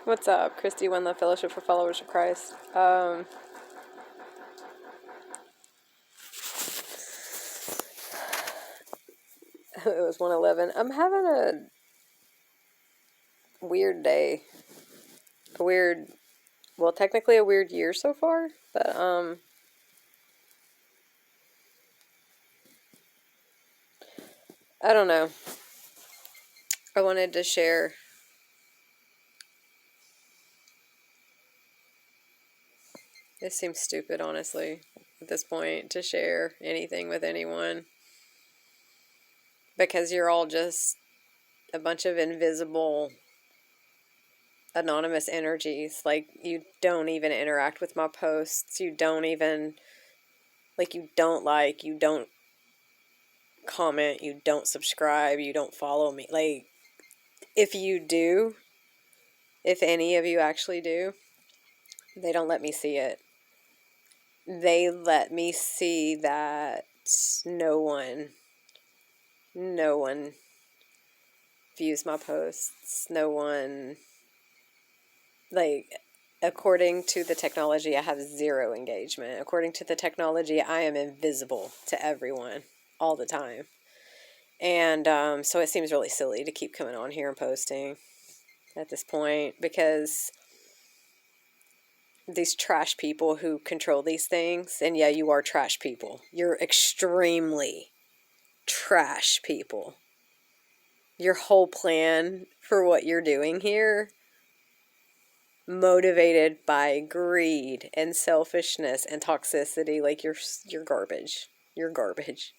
What's up, Christy? One the Fellowship for Followers of Christ. It was 111. I'm having a weird day. A weird, well, technically a weird year so far, but I don't know. I wanted to share. It seems stupid, honestly, at this point, to share anything with anyone because you're all just a bunch of invisible, anonymous energies. Like, you don't even interact with my posts. You don't even, you don't comment, you don't subscribe, you don't follow me. Like, if you do, if any of you actually do, they don't let me see it. They let me see that no one views my posts. No one, like, according to the technology, I have zero engagement. According to the technology, I am invisible to everyone all the time. And so it seems really silly to keep coming on here and posting at this point because these trash people who control these things, and yeah, you are trash people. You're extremely trash people. Your whole plan for what you're doing here, motivated by greed and selfishness and toxicity, like you're garbage. You're garbage.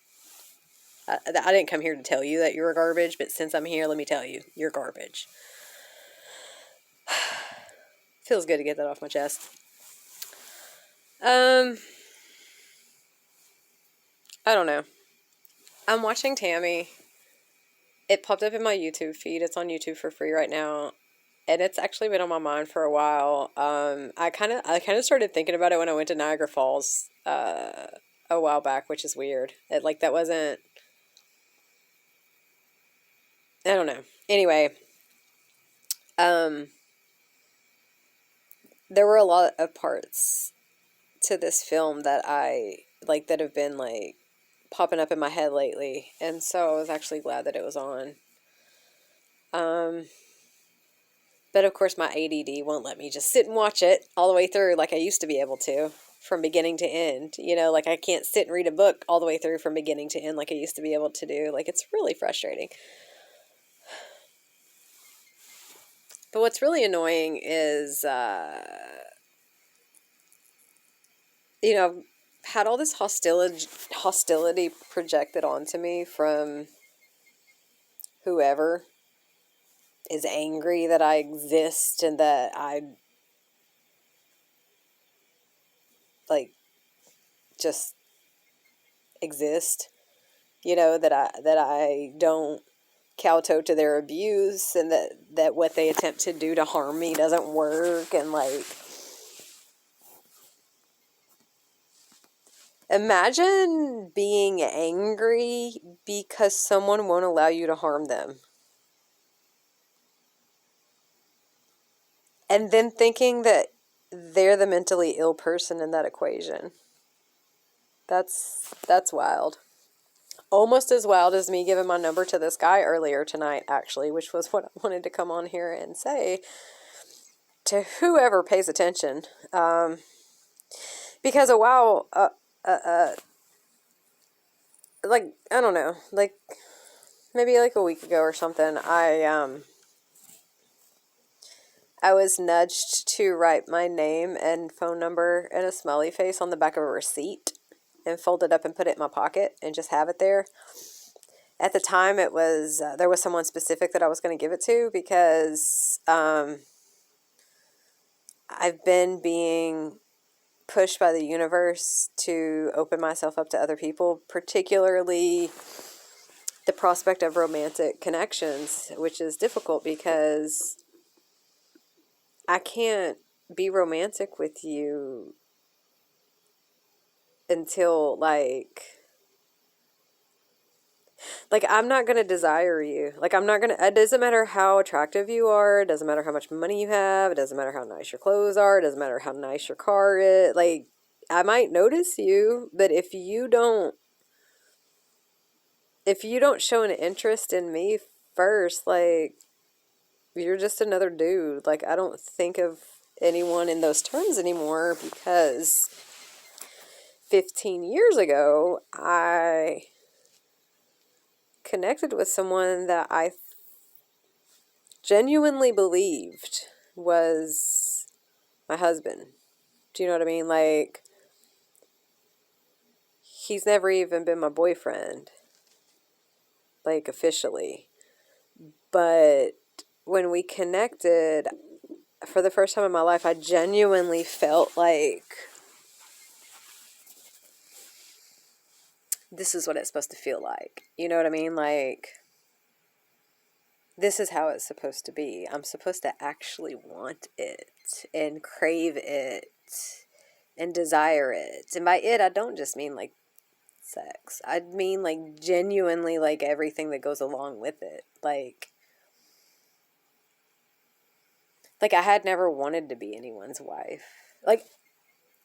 I didn't come here to tell you that you're garbage, but since I'm here, let me tell you, you're garbage. Feels good to get that off my chest. I don't know. I'm watching Tammy. It popped up in my YouTube feed. It's on YouTube for free right now, and it's actually been on my mind for a while. I kind of started thinking about it when I went to Niagara Falls a while back, which is weird. That wasn't. I don't know. Anyway, there were a lot of parts to this film that I like that have been like popping up in my head lately, and so I was actually glad that it was on. But of course, my ADD won't let me just sit and watch it all the way through like I used to be able to, from beginning to end. You know, like I can't sit and read a book all the way through from beginning to end like I used to be able to do. Like, it's really frustrating. But what's really annoying is, had all this hostility projected onto me from whoever is angry that I exist and that I, like, just exist. That I don't kowtow to their abuse, and that what they attempt to do to harm me doesn't work. And like, imagine being angry because someone won't allow you to harm them, and then thinking that they're the mentally ill person in that equation. That's wild. Almost as wild as me giving my number to this guy earlier tonight, actually, which was what I wanted to come on here and say to whoever pays attention. Because a while, like, I don't know, like, maybe like a week ago or something, I was nudged to write my name and phone number and a smiley face on the back of a receipt and fold it up and put it in my pocket and just have it there. At the time, it was, there was someone specific that I was going to give it to because I've been being pushed by the universe to open myself up to other people, particularly the prospect of romantic connections, which is difficult because I can't be romantic with you until, like, Like, I'm not going to desire you. Like, I'm not going to, it doesn't matter how attractive you are. It doesn't matter how much money you have. It doesn't matter how nice your clothes are. It doesn't matter how nice your car is. Like, I might notice you, but if you don't show an interest in me first, like, you're just another dude. Like, I don't think of anyone in those terms anymore because 15 years ago, I connected with someone that I genuinely believed was my husband. Do you know what I mean? Like, he's never even been my boyfriend, like, officially. But when we connected, for the first time in my life, I genuinely felt like this is what it's supposed to feel like. You know what I mean? Like, this is how it's supposed to be. I'm supposed to actually want it and crave it and desire it. And by it, I don't just mean like sex. I mean like genuinely like everything that goes along with it. Like I had never wanted to be anyone's wife. Like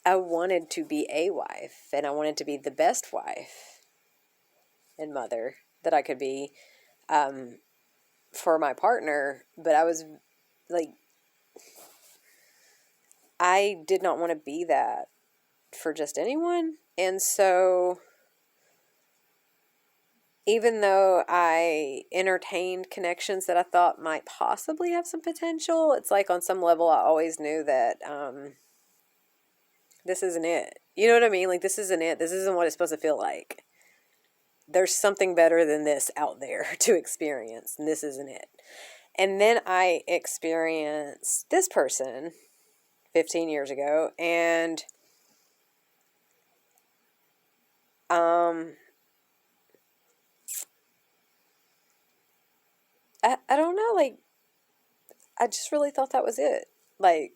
I wanted to be a wife, and I wanted to be the best wife and mother that I could be for my partner. But I was like, I did not want to be that for just anyone. And so even though I entertained connections that I thought might possibly have some potential, it's like on some level I always knew that this isn't it. You know what I mean? Like, this isn't it. This isn't what it's supposed to feel like. There's something better than this out there to experience, and this isn't it. And then I experienced this person 15 years ago, and I don't know, like, I just really thought that was it. Like,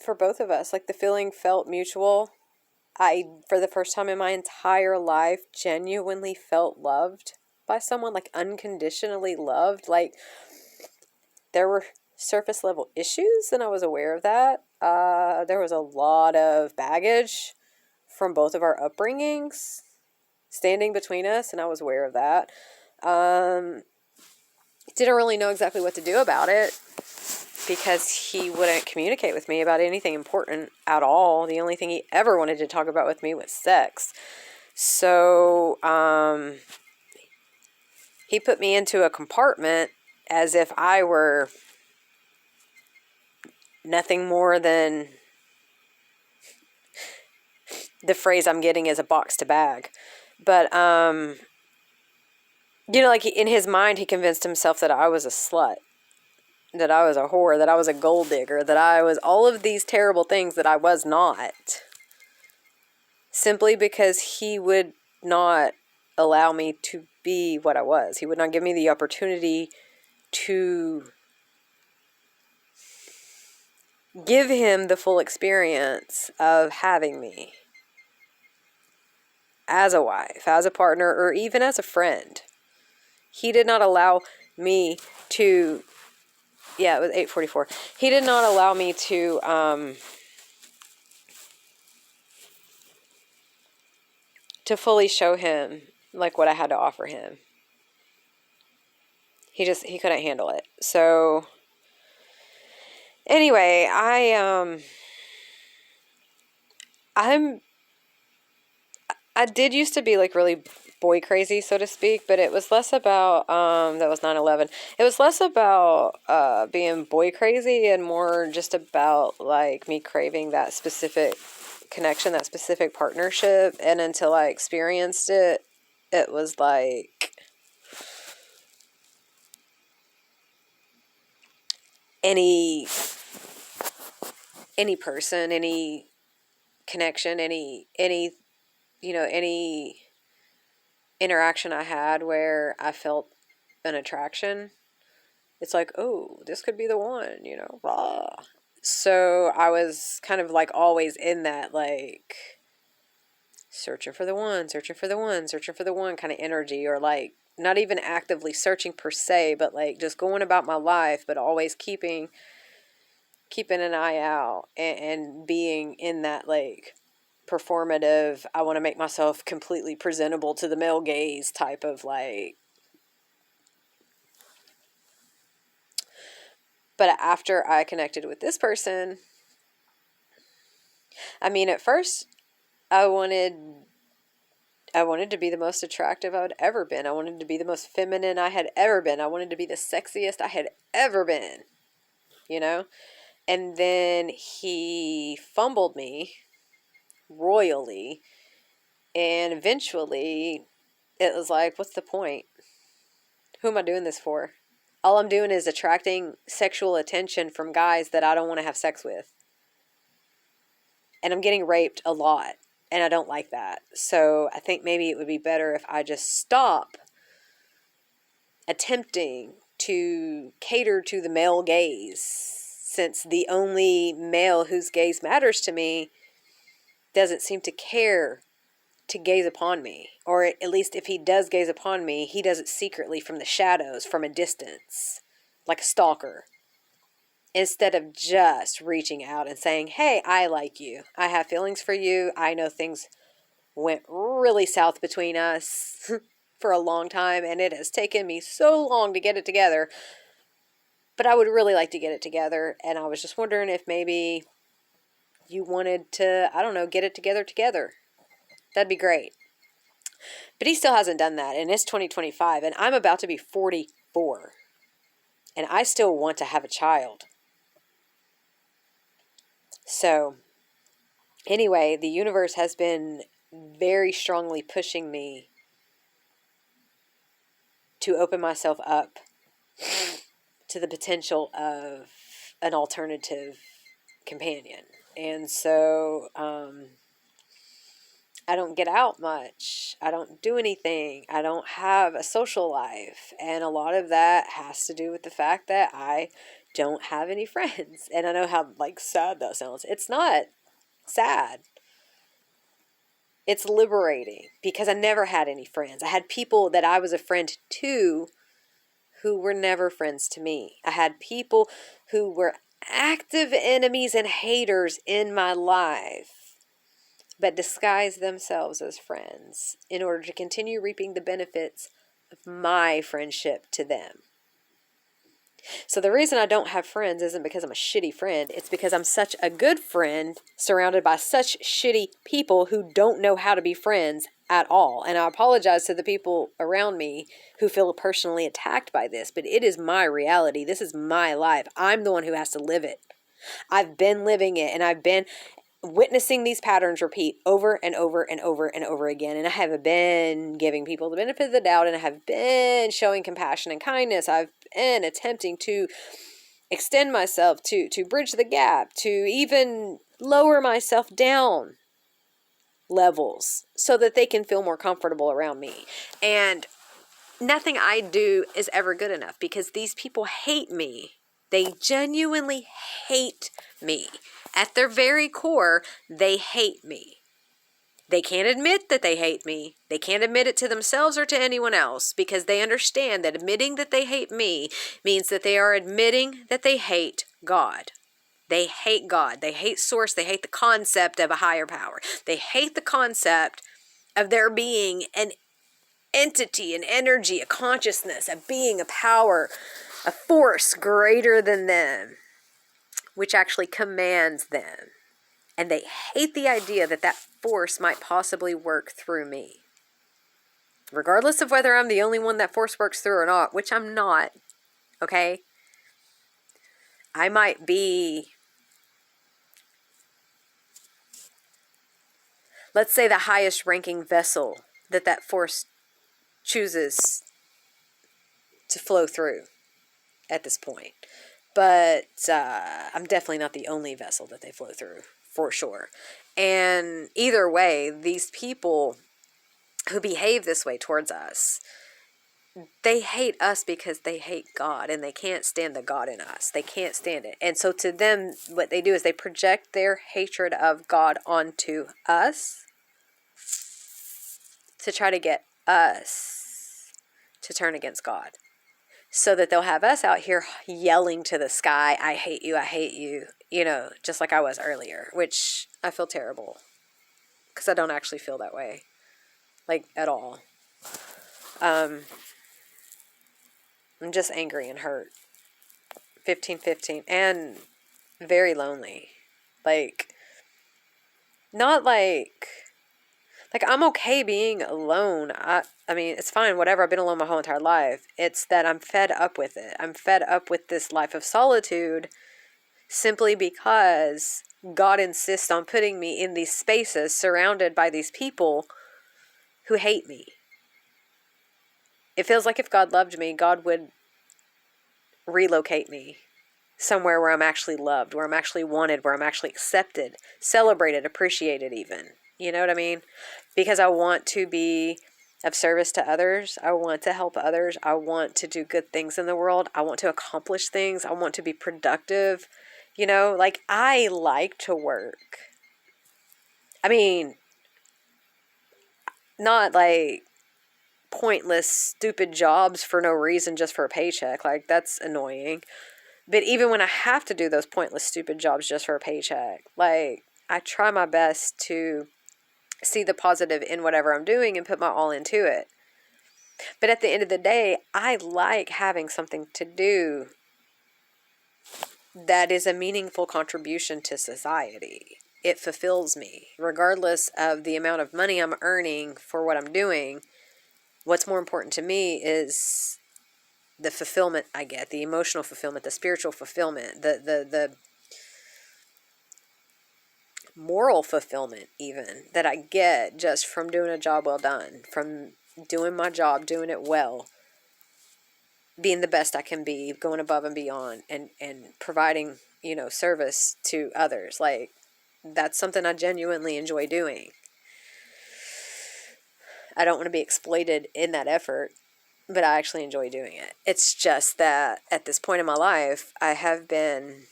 for both of us, like, the feeling felt mutual. I, for the first time in my entire life, genuinely felt loved by someone, like, unconditionally loved. Like, there were surface level issues, and I was aware of that. There was a lot of baggage from both of our upbringings standing between us, and I was aware of that. Didn't really know exactly what to do about it because he wouldn't communicate with me about anything important at all. The only thing he ever wanted to talk about with me was sex. So he put me into a compartment as if I were nothing more than, the phrase I'm getting is, a box to bag. But you know, like, in his mind, he convinced himself that I was a slut, that I was a whore, that I was a gold digger, that I was all of these terrible things that I was not, simply because he would not allow me to be what I was. He would not give me the opportunity to give him the full experience of having me as a wife, as a partner, or even as a friend. He did not allow me to, yeah, it was 8:44. He did not allow me to fully show him like what I had to offer him. He couldn't handle it. So anyway, I did used to be like really boy crazy, so to speak, but it was less about that was 9/11. It was less about being boy crazy and more just about like me craving that specific connection, that specific partnership. And until I experienced it, it was like any person, any connection, any any interaction I had where I felt an attraction, it's like, oh, this could be the one, blah. So I was kind of like always in that, like, searching for the one, searching for the one, searching for the one kind of energy, or like not even actively searching per se, but like just going about my life, but always keeping an eye out, and being in that like performative, I want to make myself completely presentable to the male gaze type of like. But after I connected with this person, I mean, at first I wanted to be the most attractive I had ever been. I wanted to be the most feminine I had ever been. I wanted to be the sexiest I had ever been, you know? And then he fumbled me royally, and eventually it was like, what's the point? Who am I doing this for? All I'm doing is attracting sexual attention from guys that I don't want to have sex with. And I'm getting raped a lot, and I don't like that. So I think maybe it would be better if I just stop attempting to cater to the male gaze, since the only male whose gaze matters to me doesn't seem to care to gaze upon me. Or at least if he does gaze upon me, he does it secretly from the shadows, from a distance, like a stalker. Instead of just reaching out and saying, hey, I like you. I have feelings for you. I know things went really south between us for a long time, and it has taken me so long to get it together. But I would really like to get it together, and I was just wondering if maybe you wanted to, I don't know, get it together. That'd be great. But he still hasn't done that, and it's 2025, and I'm about to be 44, and I still want to have a child. So, anyway, the universe has been very strongly pushing me to open myself up to the potential of an alternative companion. And so, I don't get out much. I don't do anything. I don't have a social life. And a lot of that has to do with the fact that I don't have any friends. And I know how like sad that sounds. It's not sad. It's liberating, because I never had any friends. I had people that I was a friend to who were never friends to me. I had people who were active enemies and haters in my life, but disguised themselves as friends in order to continue reaping the benefits of my friendship to them. So the reason I don't have friends isn't because I'm a shitty friend. It's because I'm such a good friend surrounded by such shitty people who don't know how to be friends at all. And I apologize to the people around me who feel personally attacked by this, but it is my reality. This is my life. I'm the one who has to live it. I've been living it, and I've been witnessing these patterns repeat over and over and over and over again. And I have been giving people the benefit of the doubt, and I have been showing compassion and kindness. I've been attempting to extend myself, to bridge the gap, to even lower myself down levels so that they can feel more comfortable around me. And nothing I do is ever good enough, because these people hate me. They genuinely hate me. At their very core, they hate me. They can't admit that they hate me. They can't admit it to themselves or to anyone else, because they understand that admitting that they hate me means that they are admitting that they hate God. They hate God. They hate Source. They hate the concept of a higher power. They hate the concept of there being an entity, an energy, a consciousness, a being, a power, a force greater than them, which actually commands them. And they hate the idea that that force might possibly work through me. Regardless of whether I'm the only one that force works through or not, which I'm not, okay? I might be, let's say, the highest ranking vessel that force chooses to flow through at this point. But I'm definitely not the only vessel that they flow through, for sure. And either way, these people who behave this way towards us, they hate us because they hate God, and they can't stand the God in us. They can't stand it. And so to them, what they do is they project their hatred of God onto us. to try to get us to turn against God, so that they'll have us out here yelling to the sky, I hate you, you know, just like I was earlier, which I feel terrible because I don't actually feel that way, like, at all. I'm just angry and hurt. 1515, and very lonely. Like, not like I'm okay being alone. I mean, it's fine, whatever. I've been alone my whole entire life. It's that I'm fed up with it. I'm fed up with this life of solitude simply because God insists on putting me in these spaces surrounded by these people who hate me. It feels like if God loved me, God would relocate me somewhere where I'm actually loved, where I'm actually wanted, where I'm actually accepted, celebrated, appreciated even. You know what I mean? Because I want to be of service to others. I want to help others. I want to do good things in the world. I want to accomplish things. I want to be productive. You know, like, I like to work. I mean, not like pointless, stupid jobs for no reason just for a paycheck. Like, that's annoying. But even when I have to do those pointless, stupid jobs just for a paycheck, like, I try my best to see the positive in whatever I'm doing and put my all into it. But at the end of the day, I like having something to do that is a meaningful contribution to society. It fulfills me. Regardless of the amount of money I'm earning for what I'm doing, what's more important to me is the fulfillment I get, the emotional fulfillment, the spiritual fulfillment, the moral fulfillment even that I get just from doing a job well done, from doing my job, doing it well, being the best I can be, going above and beyond, and providing, you know, service to others. Like, that's something I genuinely enjoy doing. I don't want to be exploited in that effort, but I actually enjoy doing it. It's just that at this point in my life, I have been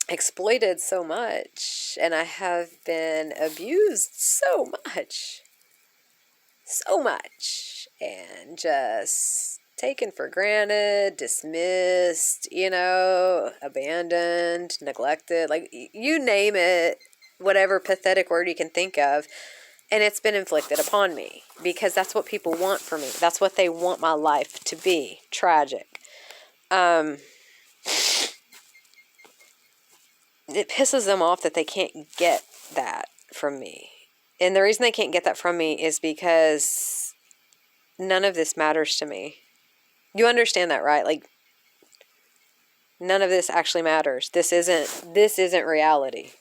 exploited so much, and I have been abused so much, and just taken for granted, dismissed, you know, abandoned, neglected, like, you name it, whatever pathetic word you can think of, and it's been inflicted upon me, because that's what people want for me. That's what they want my life to be. Tragic. It pisses them off that they can't get that from me. And the reason they can't get that from me is because none of this matters to me. You understand that, right? Like, none of this actually matters. This isn't reality.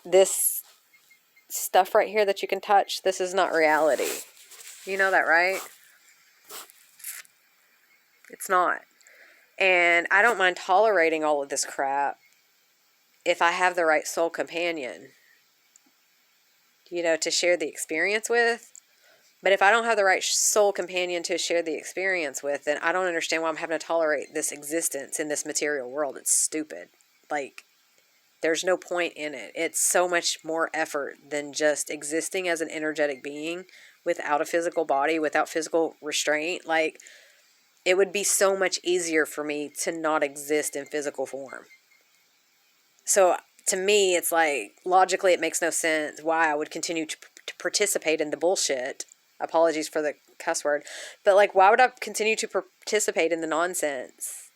This stuff right here that you can touch, this is not reality. You know that, right? It's not. And I don't mind tolerating all of this crap if I have the right soul companion, you know, to share the experience with. But if I don't have the right soul companion to share the experience with, then I don't understand why I'm having to tolerate this existence in this material world. It's stupid. Like, there's no point in it. It's so much more effort than just existing as an energetic being without a physical body, without physical restraint. Like, it would be so much easier for me to not exist in physical form. So to me, it's like, logically, it makes no sense why I would continue to participate in the bullshit. Apologies for the cuss word. But, like, why would I continue to participate in the nonsense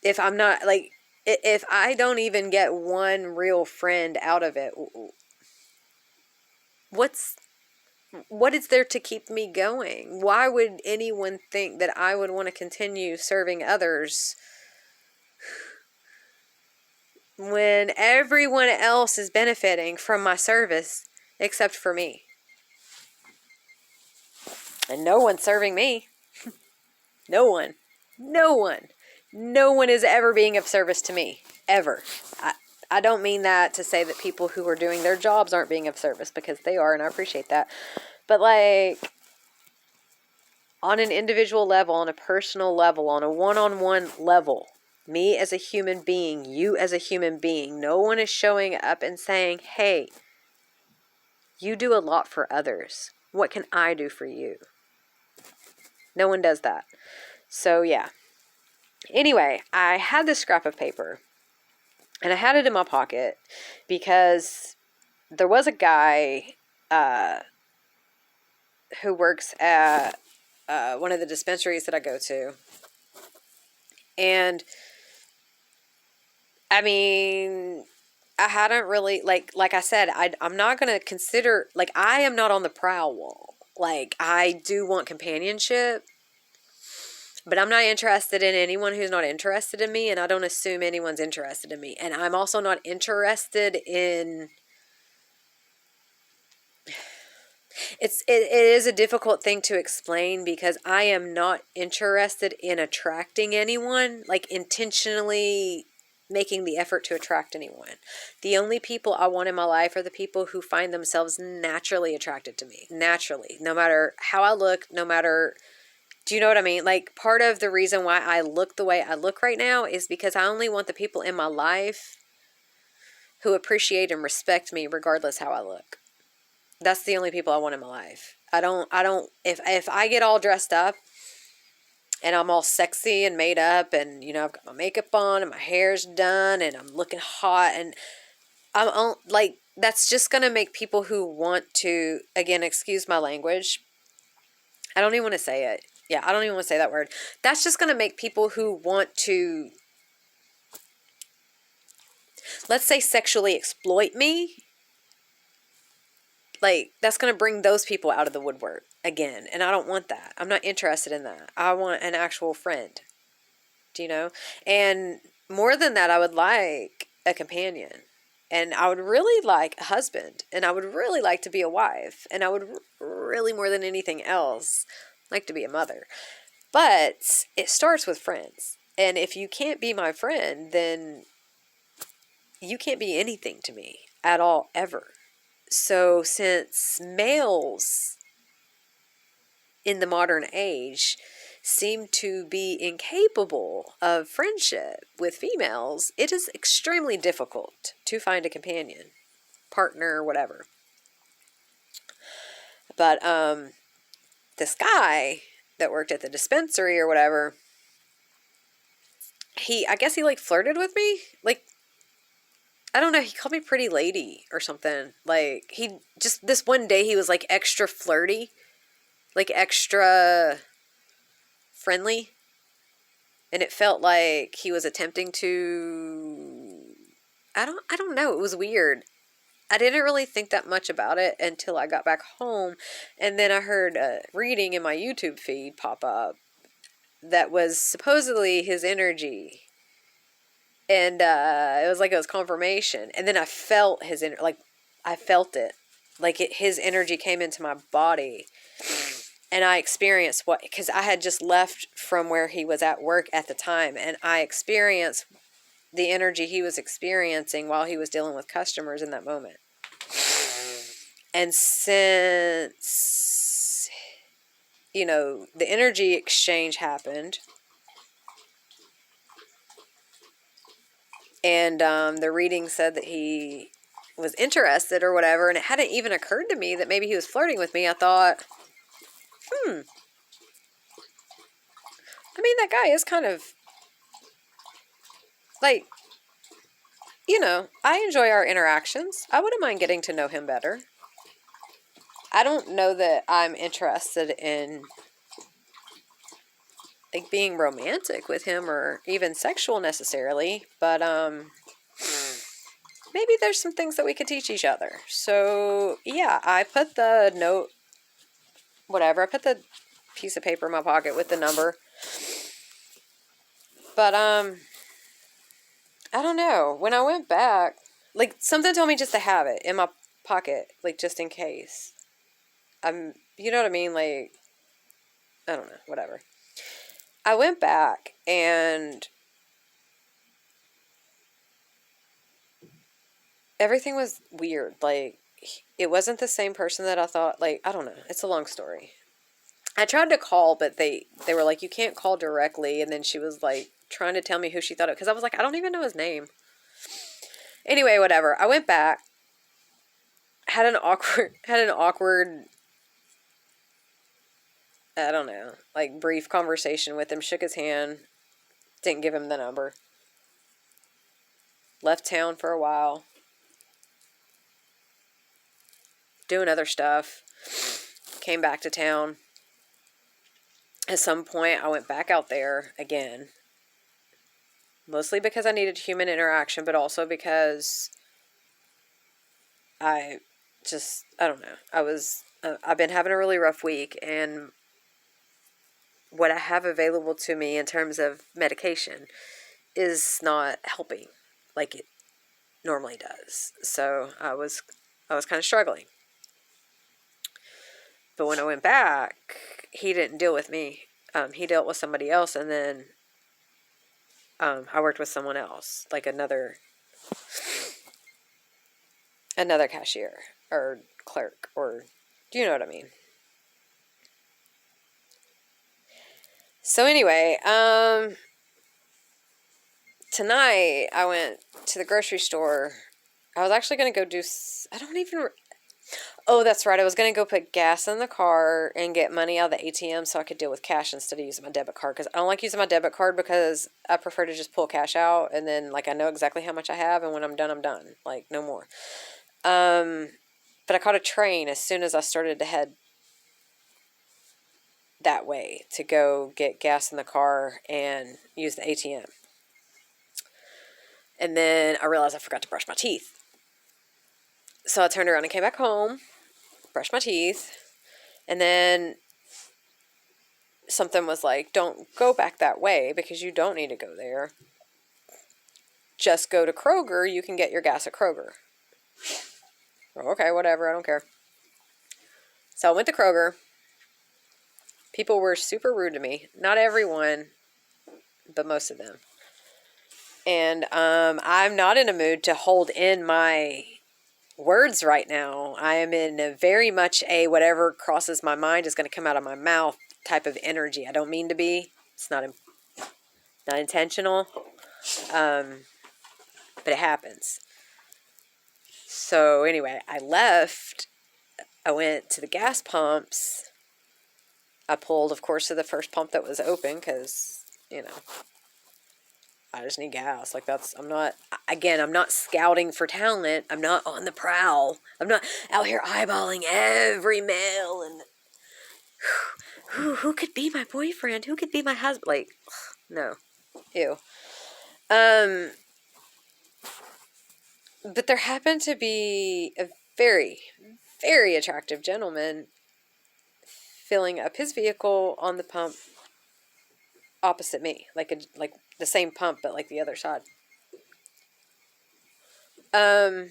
if I'm not, like, if I don't even get one real friend out of it? What is there to keep me going? Why would anyone think that I would want to continue serving others when everyone else is benefiting from my service except for me? And no one's serving me. No one. No one. No one is ever being of service to me. Ever. I don't mean that to say that people who are doing their jobs aren't being of service, because they are, and I appreciate that. But, like, on an individual level, on a personal level, on a one-on-one level, me as a human being, you as a human being, no one is showing up and saying, hey, You do a lot for others. What can I do for you? No one does that. So, yeah. Anyway, I had this scrap of paper, and I had it in my pocket because there was a guy who works at one of the dispensaries that I go to. And, I mean, I hadn't really, like I said, I'm not going to consider, like, I am not on the prowl. Like, I do want companionship, but I'm not interested in anyone who's not interested in me, and I don't assume anyone's interested in me. And I'm also not interested in... It is a difficult thing to explain because I am not interested in attracting anyone, like intentionally making the effort to attract anyone. The only people I want in my life are the people who find themselves naturally attracted to me. Naturally. No matter how I look, no matter... Do you know what I mean? Like, part of the reason why I look the way I look right now is because I only want the people in my life who appreciate and respect me regardless how I look. That's the only people I want in my life. If I get all dressed up and I'm all sexy and made up and, you know, I've got my makeup on and my hair's done and I'm looking hot and I'm like, that's just going to make people who want to, again, excuse my language. I don't even want to say it. Yeah, I don't even want to say that word. That's just going to make people who want to, let's say, sexually exploit me. Like, that's going to bring those people out of the woodwork again. And I don't want that. I'm not interested in that. I want an actual friend. Do you know? And more than that, I would like a companion. And I would really like a husband. And I would really like to be a wife. And I would really, more than anything else, like to be a mother. But it starts with friends. And if you can't be my friend, then you can't be anything to me at all, ever. So since males in the modern age seem to be incapable of friendship with females, it is extremely difficult to find a companion, partner, whatever. But this guy that worked at the dispensary or whatever, I guess he like flirted with me. Like, I don't know, he called me pretty lady or something. Like, he just, this one day he was like extra flirty, like extra friendly. And it felt like he was attempting to, I don't know, it was weird. I didn't really think that much about it until I got back home. And then I heard a reading in my YouTube feed pop up that was supposedly his energy. And it was like it was confirmation. And then I felt his energy, like I felt it. Like his energy came into my body. And I experienced because I had just left from where he was at work at the time. And I experienced the energy he was experiencing while he was dealing with customers in that moment. And since, you know, the energy exchange happened, and the reading said that he was interested or whatever, and it hadn't even occurred to me that maybe he was flirting with me, I thought, I mean, that guy is kind of, like, you know, I enjoy our interactions. I wouldn't mind getting to know him better. I don't know that I'm interested in, like, being romantic with him or even sexual necessarily, but maybe there's some things that we could teach each other. So, yeah, I put the note, whatever, I put the piece of paper in my pocket with the number. But, I don't know. When I went back, like, something told me just to have it in my pocket, like, just in case. You know what I mean? Like, I don't know, whatever. I went back and everything was weird. Like, it wasn't the same person that I thought. Like, I don't know. It's a long story. I tried to call, but they were like, you can't call directly. And then she was like trying to tell me who she thought it, because I was like, I don't even know his name. Anyway, whatever. I went back had an awkward, I don't know, like brief conversation with him, shook his hand, didn't give him the number. Left town for a while, doing other stuff, came back to town. At some point, I went back out there again, mostly because I needed human interaction, but also because I don't know. I've been having a really rough week, and what I have available to me in terms of medication is not helping like it normally does. So I was kind of struggling. But when I went back, he didn't deal with me. He dealt with somebody else, and then I worked with someone else, like another cashier or clerk, or do you know what I mean? So anyway, tonight I went to the grocery store. I was actually going to go do, oh, that's right. I was going to go put gas in the car and get money out of the ATM so I could deal with cash instead of using my debit card. Because I don't like using my debit card because I prefer to just pull cash out and then, like, I know exactly how much I have, and when I'm done, I'm done. Like, no more. But I caught a train as soon as I started to head that way to go get gas in the car and use the ATM. And then I realized I forgot to brush my teeth. So I turned around and came back home, brushed my teeth, and then something was like, don't go back that way because you don't need to go there. Just go to Kroger. You can get your gas at Kroger. Okay, whatever. I don't care. So I went to Kroger. People were super rude to me. Not everyone, but most of them. And I'm not in a mood to hold in my words right now. I am in a very much a whatever crosses my mind is going to come out of my mouth type of energy. I don't mean to be. It's not intentional. But it happens. So anyway, I left. I went to the gas pumps. I pulled, of course, to the first pump that was open because, I just need gas. Like, I'm not scouting for talent. I'm not on the prowl. I'm not out here eyeballing every male and who could be my boyfriend? Who could be my husband? Like, no. Ew. But there happened to be a very, very attractive gentleman filling up his vehicle on the pump opposite me, like the same pump, but like the other side. I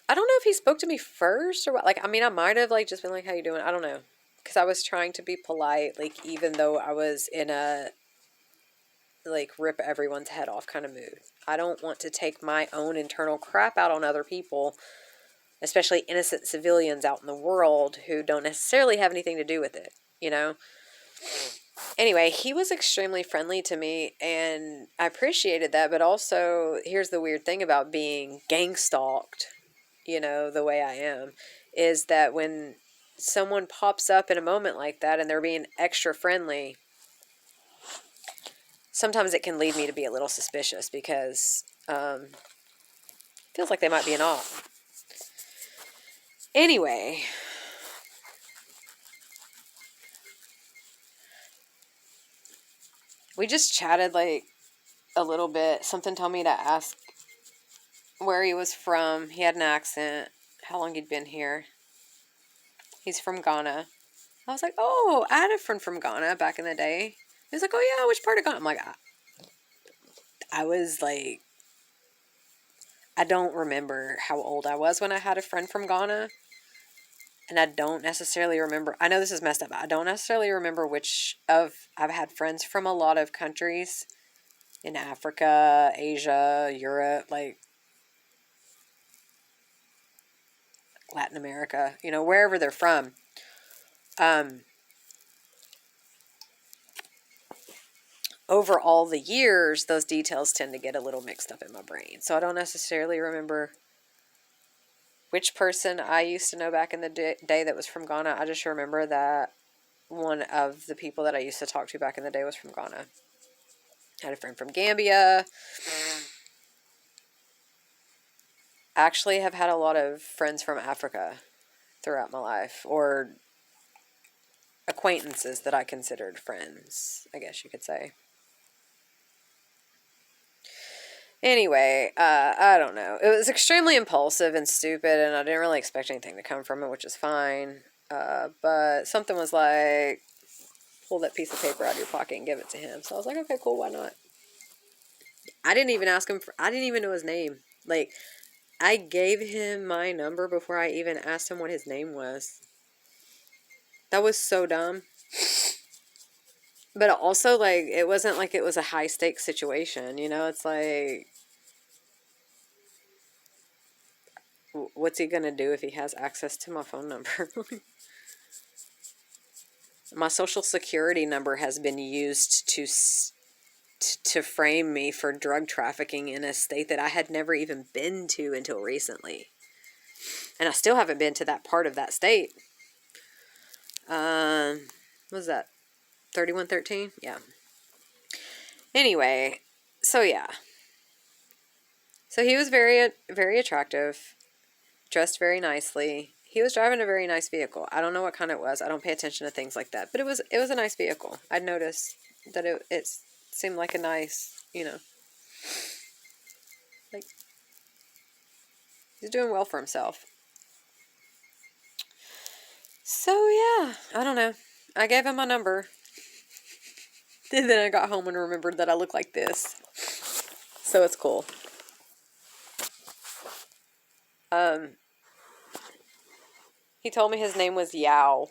don't know if he spoke to me first or what. Like, I mean, I might have like just been like, "How you doing?" I don't know, because I was trying to be polite, like even though I was in a like rip everyone's head off kind of mood. I don't want to take my own internal crap out on other people, especially innocent civilians out in the world who don't necessarily have anything to do with it, Anyway, he was extremely friendly to me, and I appreciated that, but also, here's the weird thing about being gang stalked, the way I am, is that when someone pops up in a moment like that and they're being extra friendly, sometimes it can lead me to be a little suspicious because feels like they might be an op. Anyway, we just chatted like a little bit. Something told me to ask where he was from. He had an accent, how long he'd been here. He's from Ghana. I was like, oh, I had a friend from Ghana back in the day. He was like, oh yeah, which part of Ghana? I'm like, I was like, I don't remember how old I was when I had a friend from Ghana. And I don't necessarily remember, I know this is messed up, I don't necessarily remember I've had friends from a lot of countries in Africa, Asia, Europe, like Latin America, wherever they're from. over all the years, those details tend to get a little mixed up in my brain. So I don't necessarily remember which person I used to know back in the day that was from Ghana. I just remember that one of the people that I used to talk to back in the day was from Ghana. I had a friend from Gambia. I actually have had a lot of friends from Africa throughout my life, or acquaintances that I considered friends, I guess you could say. Anyway, I don't know. It was extremely impulsive and stupid, and I didn't really expect anything to come from it, which is fine. But something was like, pull that piece of paper out of your pocket and give it to him. So I was like, okay, cool, why not? I didn't even ask him I didn't even know his name. Like, I gave him my number before I even asked him what his name was. That was so dumb. But also, like, it wasn't like it was a high-stakes situation, you know? It's like, what's he gonna do if he has access to my phone number? My social security number has been used to frame me for drug trafficking in a state that I had never even been to until recently. And I still haven't been to that part of that state. What was that? 3113? Yeah. Anyway, so yeah. So he was very, very attractive, dressed very nicely. He was driving a very nice vehicle. I don't know what kind it was. I don't pay attention to things like that. But it was a nice vehicle. I'd noticed that it seemed like a nice, like, he's doing well for himself. So yeah, I don't know. I gave him my number. And then I got home and remembered that I look like this. So it's cool. He told me his name was Yao.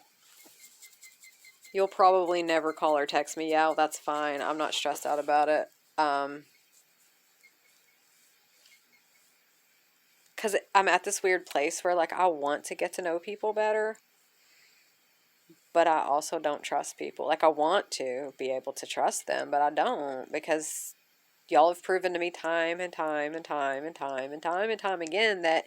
You'll probably never call or text me Yao. That's fine. I'm not stressed out about it. Because I'm at this weird place where, like, I want to get to know people better, but I also don't trust people. Like, I want to be able to trust them, but I don't, because y'all have proven to me time and time and time and time and time and time again that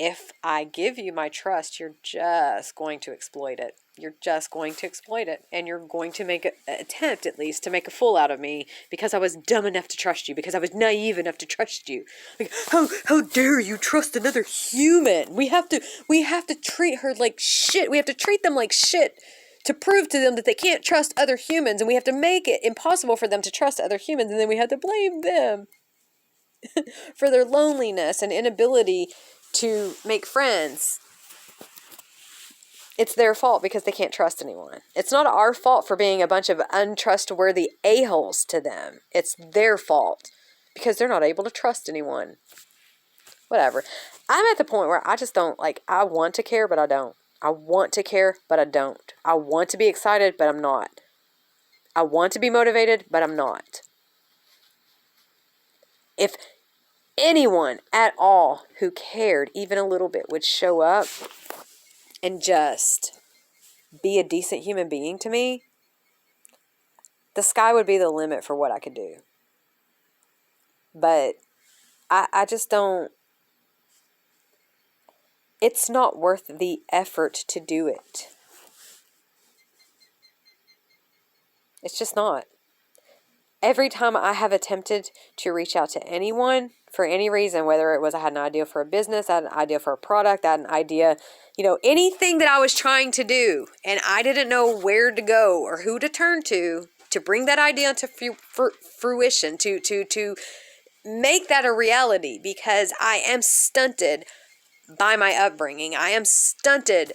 if I give you my trust, you're just going to exploit it. You're just going to exploit it. And you're going to make an attempt, at least, to make a fool out of me because I was dumb enough to trust you, because I was naive enough to trust you. Like, how dare you trust another human? We have to treat her like shit. We have to treat them like shit to prove to them that they can't trust other humans. And we have to make it impossible for them to trust other humans. And then we have to blame them for their loneliness and inability to make friends. It's their fault because they can't trust anyone. It's not our fault for being a bunch of untrustworthy a-holes to them. It's their fault because they're not able to trust anyone. Whatever. I'm at the point where I just don't, like, I want to care, but I don't. I want to care, but I don't. I want to be excited, but I'm not. I want to be motivated, but I'm not. If anyone at all who cared even a little bit would show up and just be a decent human being to me, the sky would be the limit for what I could do. But I just don't, it's not worth the effort to do it. It's just not. Every time I have attempted to reach out to anyone for any reason, whether it was I had an idea for a business, I had an idea for a product, I had an idea, anything that I was trying to do, and I didn't know where to go or who to turn to bring that idea to fruition, to make that a reality, because I am stunted by my upbringing. I am stunted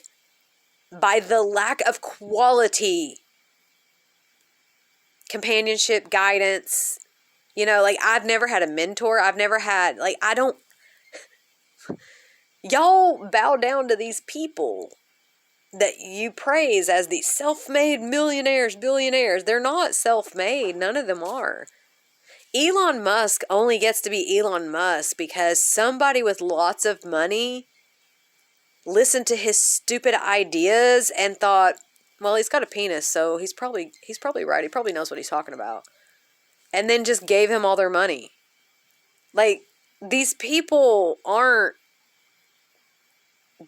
by the lack of quality companionship, guidance. I've never had a mentor. I've never had, y'all bow down to these people that you praise as the self-made millionaires, billionaires. They're not self-made. None of them are. Elon Musk only gets to be Elon Musk because somebody with lots of money listened to his stupid ideas and thought, well, he's got a penis, so he's probably right. He probably knows what he's talking about. and then just gave him all their money. Like, these people aren't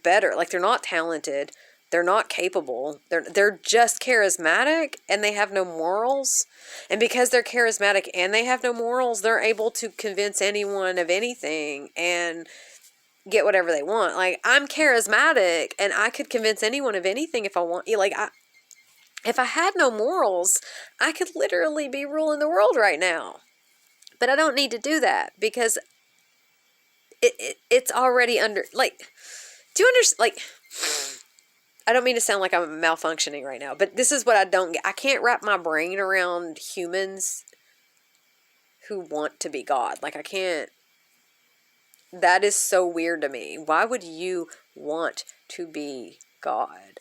better. Like, they're not talented. They're not capable. They're just charismatic, and they have no morals. And because they're charismatic and they have no morals, they're able to convince anyone of anything and get whatever they want. Like, I'm charismatic, and I could convince anyone of anything if I want. Like, if I had no morals, I could literally be ruling the world right now. But I don't need to do that because it's already under, like, do you understand? Like, I don't mean to sound like I'm malfunctioning right now, but this is what I don't get. I can't wrap my brain around humans who want to be God. Like, I can't. That is so weird to me. Why would you want to be God?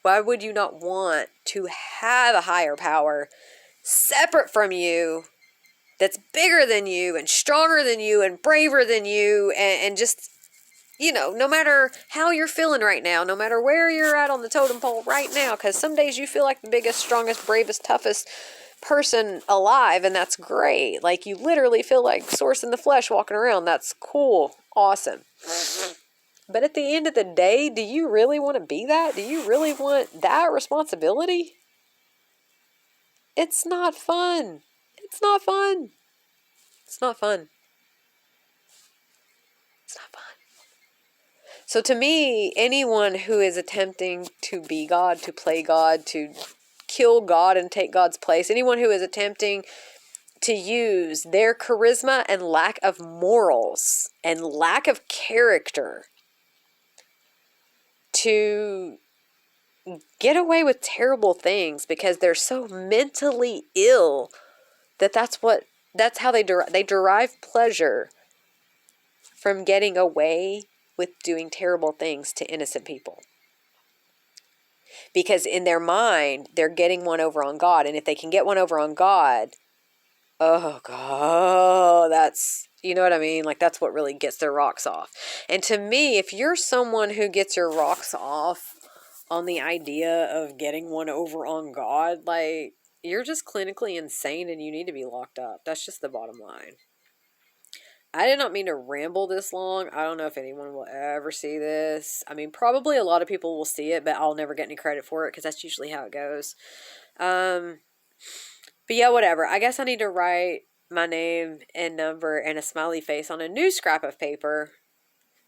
Why would you not want to have a higher power separate from you that's bigger than you and stronger than you and braver than you and just, you know, no matter how you're feeling right now, no matter where you're at on the totem pole right now, because some days you feel like the biggest, strongest, bravest, toughest person alive, and that's great. Like, you literally feel like Source in the flesh walking around. That's cool. Awesome. But at the end of the day, do you really want to be that? Do you really want that responsibility? It's not fun. It's not fun. It's not fun. It's not fun. So to me, anyone who is attempting to be God, to play God, to kill God and take God's place, anyone who is attempting to use their charisma and lack of morals and lack of character to get away with terrible things because they're so mentally ill that's how they derive pleasure from getting away with doing terrible things to innocent people. Because in their mind, they're getting one over on God. And if they can get one over on God, oh God, that's, you know what I mean? Like, that's what really gets their rocks off. And to me, if you're someone who gets your rocks off on the idea of getting one over on God, like, you're just clinically insane and you need to be locked up. That's just the bottom line. I did not mean to ramble this long. I don't know if anyone will ever see this. I mean, probably a lot of people will see it, but I'll never get any credit for it because that's usually how it goes. But yeah, whatever. I guess I need to write my name and number and a smiley face on a new scrap of paper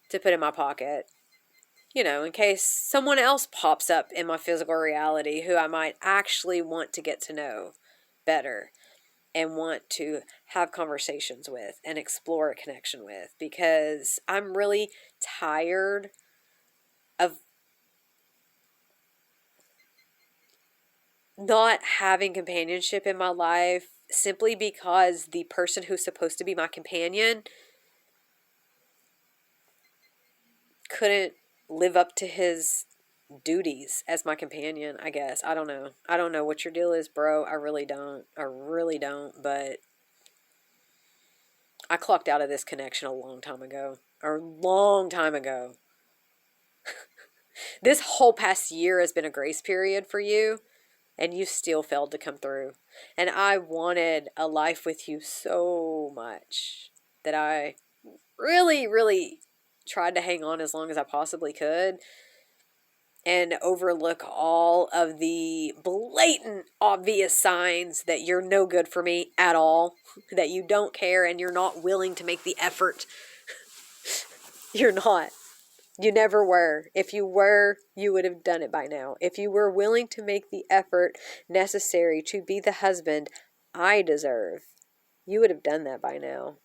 to put in my pocket. You know, in case someone else pops up in my physical reality who I might actually want to get to know better and want to have conversations with and explore a connection with, because I'm really tired of not having companionship in my life simply because the person who's supposed to be my companion couldn't live up to his duties as my companion, I guess. I don't know. I don't know what your deal is, bro. I really don't. But I clocked out of this connection a long time ago. This whole past year has been a grace period for you, and you still failed to come through. And I wanted a life with you so much that I really, really tried to hang on as long as I possibly could and overlook all of the blatant, obvious signs that you're no good for me at all, that you don't care and you're not willing to make the effort. You're not. You never were. If you were, you would have done it by now. If you were willing to make the effort necessary to be the husband I deserve, you would have done that by now.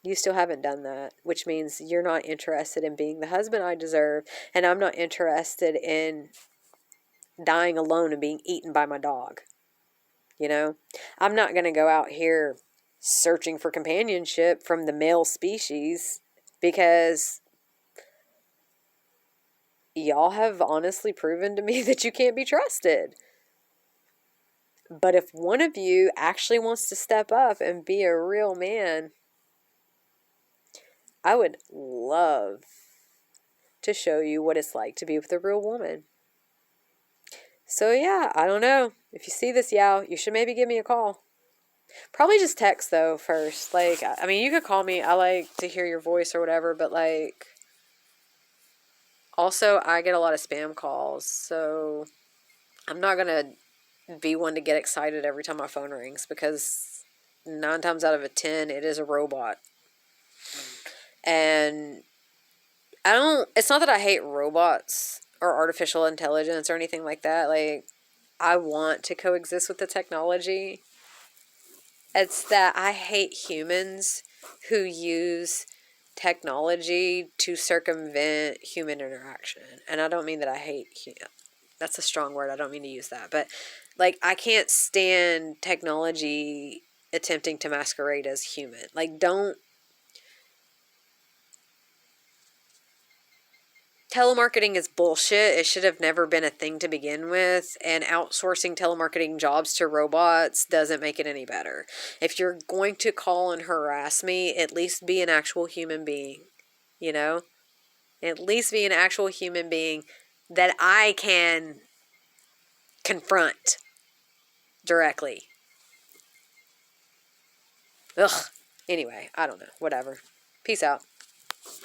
You still haven't done that, which means you're not interested in being the husband I deserve, and I'm not interested in dying alone and being eaten by my dog. You know, I'm not going to go out here searching for companionship from the male species because y'all have honestly proven to me that you can't be trusted. But if one of you actually wants to step up and be a real man, I would love to show you what it's like to be with a real woman. So yeah, I don't know. If you see this, Yao, you should maybe give me a call. Probably just text though first. Like, I mean, you could call me. I like to hear your voice or whatever, but like, also I get a lot of spam calls, so I'm not gonna be one to get excited every time my phone rings because 9 times out of 10 it is a robot. And I don't. It's not that I hate robots or artificial intelligence or anything like that. Like, I want to coexist with the technology. It's that I hate humans who use technology to circumvent human interaction. And I don't mean that I hate, that's a strong word. I don't mean to use that. But, like, I can't stand technology attempting to masquerade as human. Like, don't. Telemarketing is bullshit. It should have never been a thing to begin with, and outsourcing telemarketing jobs to robots doesn't make it any better. If you're going to call and harass me, at least be an actual human being, you know? At least be an actual human being that I can confront directly. Ugh. Anyway, I don't know. Whatever. Peace out.